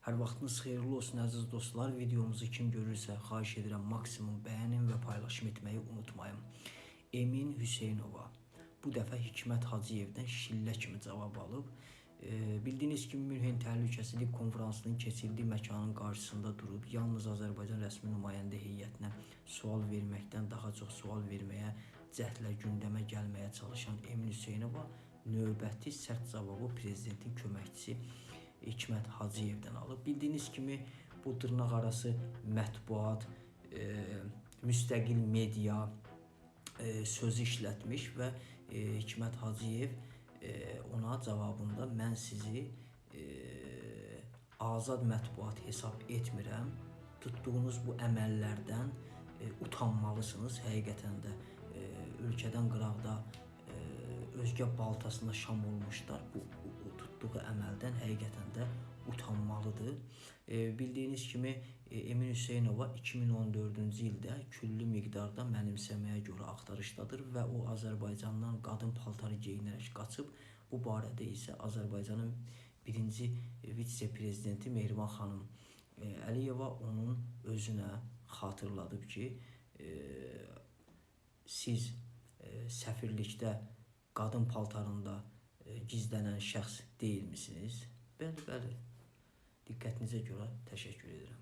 Hər vaxtınız xeyirli olsun əziz dostlar. Videomuzu kim görürsə xahiş edirəm maksimum bəyənin və paylaşım etməyi unutmayın. Emin Hüseynova bu dəfə Hikmət Hacıyevdən şillə kimi cavab alıb. Bildiyiniz kimi Münhen Təhlükəsizlik Konfransının keçirildiyi məkanın qarşısında durub yalnız Azərbaycan rəsmi nümayəndə heyətinə sual verməkdən daha çox sual verməyə cəhdlə gündəmə gəlməyə çalışan Emin Hüseynova növbəti sərt cavabı prezidentin köməkçisi Hikmət Hacıyevdən alıb. Bildiyiniz kimi bu dırnaqarası mətbuat, müstəqil media sözü işlətmiş və Hikmət Hacıyev ona cavabında mən sizi azad mətbuat hesab etmirəm. Tutduğunuz bu əməllərdən utanmalısınız. Həqiqətən də ölkədən qıraqda özgə baltasına şam olmuşlar. Bu tutduğu əməldən həqiqətən də utanmalıdır. Bildiyiniz kimi Emin Hüseynova 2014-cü ildə küllü miqdarda mənimsəməyə görə axtarışdadır və o Azərbaycandan qadın paltarı geyinərək qaçıb. Bu barədə isə Azərbaycanın birinci vitse-prezidenti Mehriban xanım Əliyeva onun özünə xatırladıb ki, siz səfirlikdə qadın paltarında gizlənən şəxs deyilmisiniz? Bəli, bəli. Diqqətinizə görə təşəkkür edirəm.